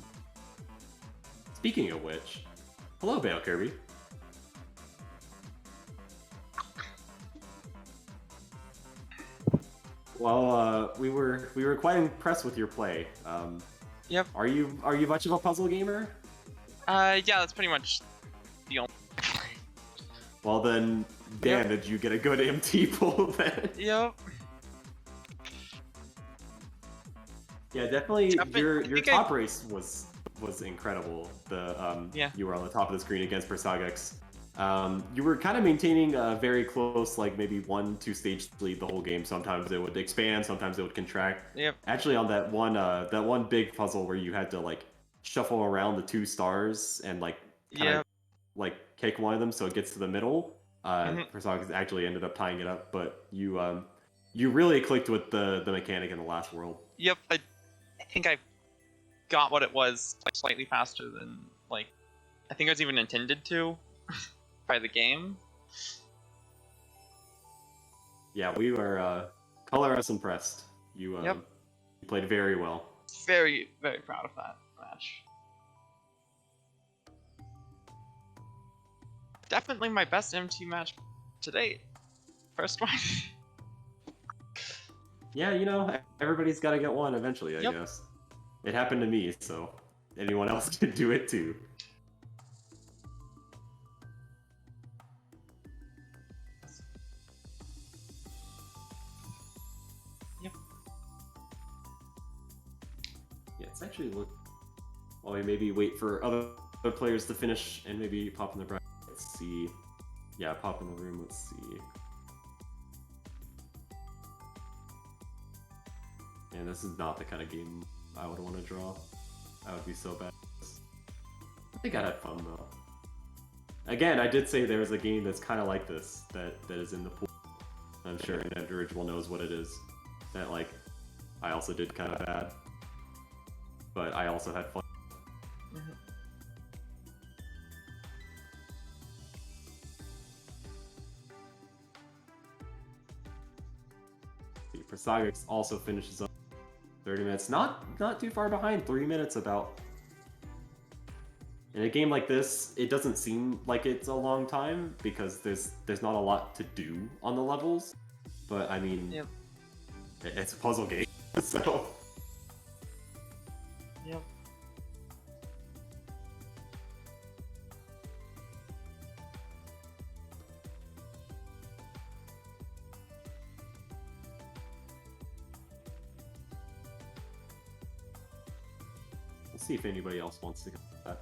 [SPEAKER 2] Speaking of which, hello Beokirby. Well, we were quite impressed with your play.
[SPEAKER 3] Yep.
[SPEAKER 2] Are you much of a puzzle gamer?
[SPEAKER 3] Yeah, that's pretty much the only.
[SPEAKER 2] Well then, Dan, did you get a good MT pull then?
[SPEAKER 3] Yep.
[SPEAKER 2] Yeah, definitely. Your top race was incredible. You were on the top of the screen against Persagax. You were kind of maintaining a very close, like maybe 1-2 stage lead the whole game. Sometimes it would expand, sometimes it would contract.
[SPEAKER 3] Yep.
[SPEAKER 2] Actually, on that one big puzzle where you had to like shuffle around the 2 stars and like kind of like kick one of them so it gets to the middle. Persagax actually ended up tying it up, but you really clicked with the mechanic in the last world.
[SPEAKER 3] Yep. I think I got what it was like, slightly faster than like I think I was even intended to. By the game.
[SPEAKER 2] Yeah, we were color us impressed. You played very well.
[SPEAKER 3] Very, very proud of that match. Definitely my best MT match to date. First one.
[SPEAKER 2] Yeah, you know, everybody's got to get one eventually, I guess. It happened to me, so anyone else could do it too. Let's actually look while we maybe wait for other players to finish and maybe pop in the bracket. Let's see. Yeah, pop in the room. Let's see. And this is not the kind of game I would want to draw. That would be so bad. I think I had fun though. Again, I did say there was a game that's kind of like this that is in the pool. I'm sure Ned Original knows what it is. That like I also did kind of bad. But I also had fun. Persagax also finishes up 30 minutes. Not too far behind, 3 minutes about. In a game like this, it doesn't seem like it's a long time because there's not a lot to do on the levels. But I mean,
[SPEAKER 3] Yep.
[SPEAKER 2] It's a puzzle game, so.
[SPEAKER 3] Yep.
[SPEAKER 2] We'll see if anybody else wants to go with that.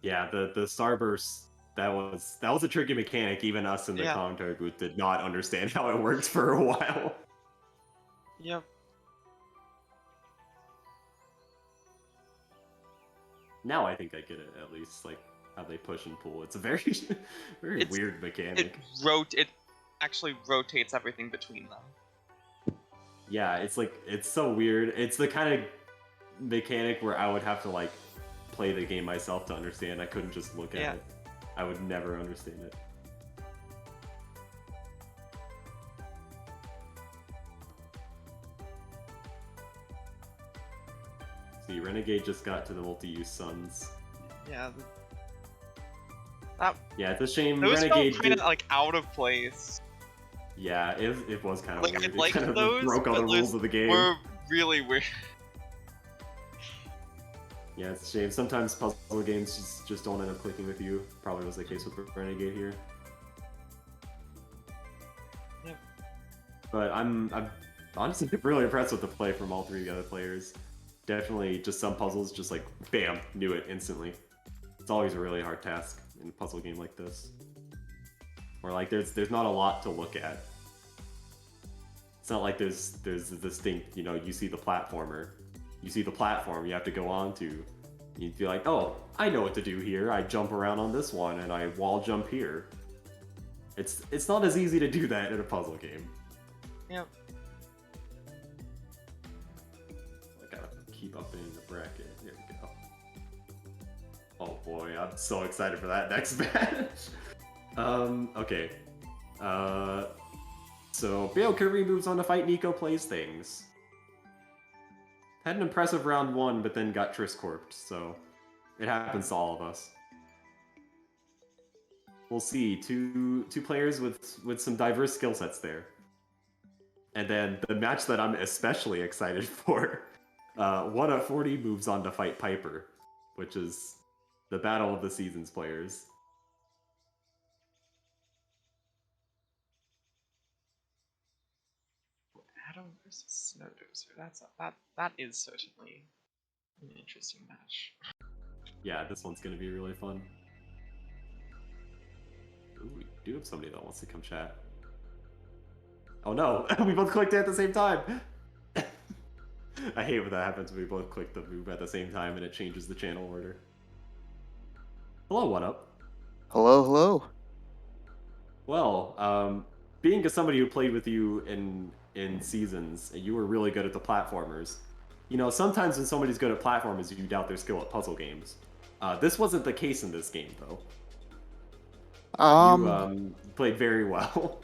[SPEAKER 2] Yeah, the starburst, that was a tricky mechanic. Even us in the
[SPEAKER 3] Yeah.
[SPEAKER 2] commentary booth did not understand how it worked for a while.
[SPEAKER 3] Yep.
[SPEAKER 2] Now I think I get it, at least, like how they push and pull. It's a very very
[SPEAKER 3] It's-
[SPEAKER 2] weird mechanic.
[SPEAKER 3] It actually rotates everything between them.
[SPEAKER 2] Yeah, it's like, it's so weird. It's the kind of mechanic where I would have to like play the game myself to understand. I couldn't just look at
[SPEAKER 3] Yeah.
[SPEAKER 2] it. I would never understand it. See, Renegade just got to the multi-use suns.
[SPEAKER 3] Yeah. That
[SPEAKER 2] Yeah, it's a shame.
[SPEAKER 3] those
[SPEAKER 2] Renegade
[SPEAKER 3] felt kind of
[SPEAKER 2] did-
[SPEAKER 3] like out of place.
[SPEAKER 2] Yeah, it was kind of
[SPEAKER 3] Like, I
[SPEAKER 2] weird.
[SPEAKER 3] liked
[SPEAKER 2] It kind of
[SPEAKER 3] those,
[SPEAKER 2] broke all the
[SPEAKER 3] but
[SPEAKER 2] rules
[SPEAKER 3] those
[SPEAKER 2] of the game.
[SPEAKER 3] Were really weird.
[SPEAKER 2] Yeah, it's a shame. Sometimes puzzle games just don't end up clicking with you. Probably was the case with Renegade here.
[SPEAKER 3] Yep.
[SPEAKER 2] But I'm honestly really impressed with the play from all three of the other players. Definitely just some puzzles, just like, bam, knew it instantly. It's always a really hard task in a puzzle game like this. Where like there's not a lot to look at. It's not like there's a distinct, you see the platformer. You see the platform you have to go on to. You'd be like, oh, I know what to do here. I jump around on this one and I wall jump here. It's not as easy to do that in a puzzle game.
[SPEAKER 3] Yep.
[SPEAKER 2] I gotta keep up in the bracket. There we go. Oh boy, I'm so excited for that next match. Okay. So Beokirby moves on to fight Nico Plays Things. Had an impressive round one, but then got Triscorped, so it happens to all of us. We'll see. Two players with some diverse skill sets there. And then the match that I'm especially excited for, OneUp 40 moves on to fight Piper, which is the battle of the seasons players.
[SPEAKER 3] Adam versus Snowdozer. That is certainly an interesting match.
[SPEAKER 2] Yeah, this one's gonna be really fun. Ooh, we do have somebody that wants to come chat. Oh no, we both clicked it at the same time! I hate when that happens when we both click the move at the same time and it changes the channel order. Hello, OneUp.
[SPEAKER 4] Hello, hello.
[SPEAKER 2] Well, being as somebody who played with you in seasons, and you were really good at the platformers, sometimes when somebody's good at platformers, you doubt their skill at puzzle games. This wasn't the case in this game, though. You played very well.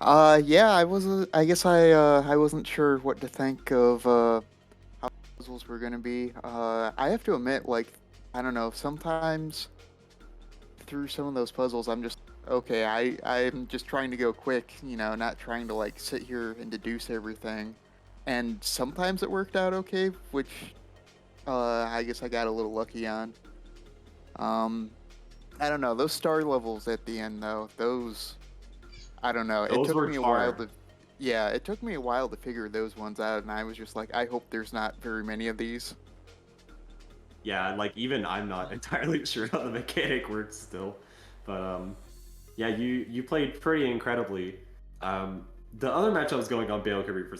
[SPEAKER 4] Yeah, I guess I wasn't sure what to think of how puzzles were gonna be. I have to admit, like, I don't know, sometimes through some of those puzzles, I'm just okay. I'm just trying to go quick, not trying to like sit here and deduce everything. And sometimes it worked out okay, which I guess I got a little lucky on. I don't know, those star levels at the end though, those, I don't know.
[SPEAKER 2] Those
[SPEAKER 4] it took
[SPEAKER 2] were
[SPEAKER 4] me a
[SPEAKER 2] hard.
[SPEAKER 4] while to, yeah, it took me a while to figure those ones out, and I was just like, I hope there's not very many of these.
[SPEAKER 2] Yeah, like even I'm not entirely sure how the mechanic works still, but Yeah, you played pretty incredibly. The other match I was going on Beokirby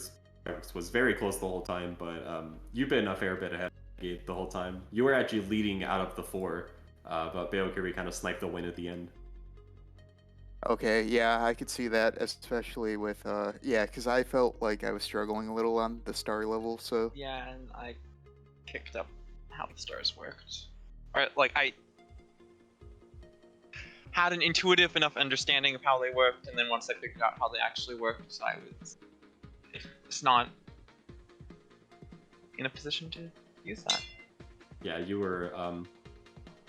[SPEAKER 2] was very close the whole time, but you've been a fair bit ahead of Renegade the whole time. You were actually leading out of the 4, but Beokirby kind of sniped the win at the end.
[SPEAKER 4] Okay, yeah, I could see that, especially with yeah, because I felt like I was struggling a little on the star level, so
[SPEAKER 3] Yeah, and I picked up how the stars worked. Or like I had an intuitive enough understanding of how they worked, and then once I figured out how they actually worked, I was just not in a position to use that.
[SPEAKER 2] Yeah, you were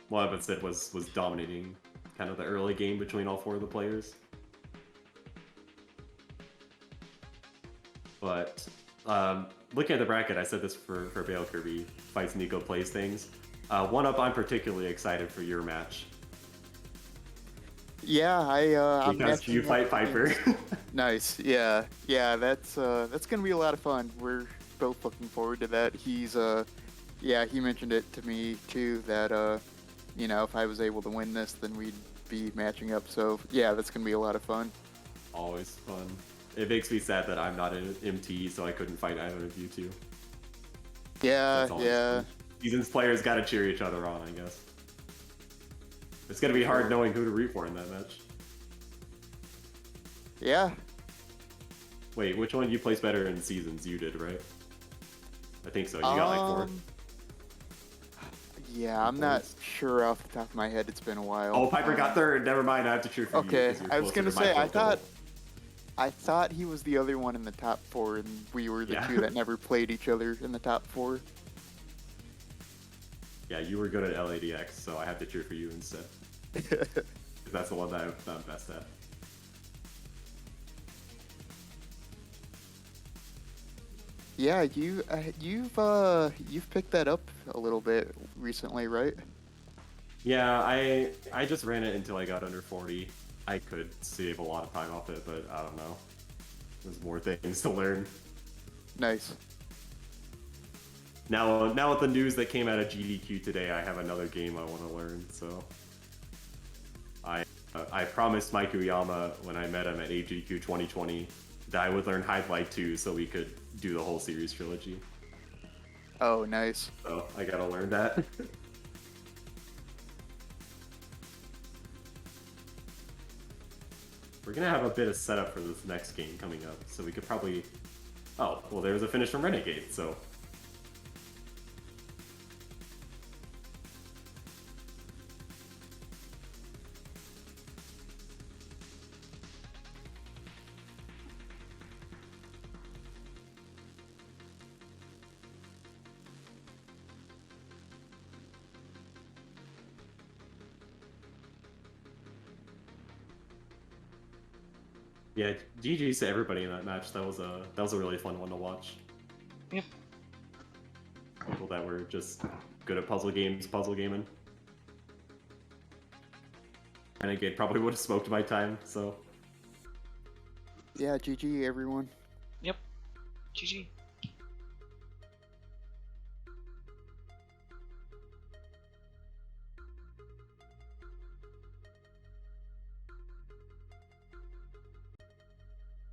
[SPEAKER 2] one of said was dominating kind of the early game between all 4 of the players. But looking at the bracket, I said this for Beokirby fights Nico plays things. OneUp, I'm particularly excited for your match
[SPEAKER 4] yeah, I'm
[SPEAKER 2] because you
[SPEAKER 4] matching
[SPEAKER 2] fight
[SPEAKER 4] up
[SPEAKER 2] Piper.
[SPEAKER 4] against- Nice, yeah, that's gonna be a lot of fun. We're both looking forward to that. He's yeah, he mentioned it to me too that you know, if I was able to win this, then we'd be matching up. So yeah, that's gonna be a lot of fun.
[SPEAKER 2] Always fun. It makes me sad that I'm not in MT, so I couldn't fight either of you two.
[SPEAKER 4] Yeah,
[SPEAKER 2] That's always
[SPEAKER 4] yeah.
[SPEAKER 2] fun. Seasons players got to cheer each other on, I guess. It's gonna be hard knowing who to root for in that match.
[SPEAKER 4] Yeah.
[SPEAKER 2] Wait, which one did you place better in Seasons? You did, right? I think so. You got like 4.
[SPEAKER 4] Yeah, I'm not sure off the top of my head. It's been a while.
[SPEAKER 2] Oh, Piper got 3rd. Never mind. I have to cheer for you.
[SPEAKER 4] Okay,
[SPEAKER 2] 'cause you're
[SPEAKER 4] I was
[SPEAKER 2] closer
[SPEAKER 4] gonna
[SPEAKER 2] to my
[SPEAKER 4] say
[SPEAKER 2] point total.
[SPEAKER 4] I thought he was the other one in the top 4, and we were the
[SPEAKER 2] Yeah.
[SPEAKER 4] two that never played each other in the top 4.
[SPEAKER 2] Yeah, you were good at LADX, so I have to cheer for you instead. 'Cause that's the one that I'm best at.
[SPEAKER 4] Yeah, you've picked that up a little bit recently, right?
[SPEAKER 2] Yeah, I just ran it until I got under 40. I could save a lot of time off it, but I don't know. There's more things to learn.
[SPEAKER 4] Nice.
[SPEAKER 2] Now with the news that came out of GDQ today, I have another game I want to learn. So I promised Mike Uyama when I met him at AGDQ 2020 that I would learn Highlight 2 so we could do the whole series trilogy.
[SPEAKER 4] Oh, nice.
[SPEAKER 2] So I gotta learn that. We're gonna have a bit of setup for this next game coming up, so we could probably... Oh, well there's a finish from Renegade, so... Yeah, GG's to everybody in that match. That was a really fun one to watch.
[SPEAKER 3] Yep.
[SPEAKER 2] People that were just good at puzzle games, puzzle gaming. Renegade probably would have smoked my time, so...
[SPEAKER 4] Yeah, GG everyone.
[SPEAKER 3] Yep. GG.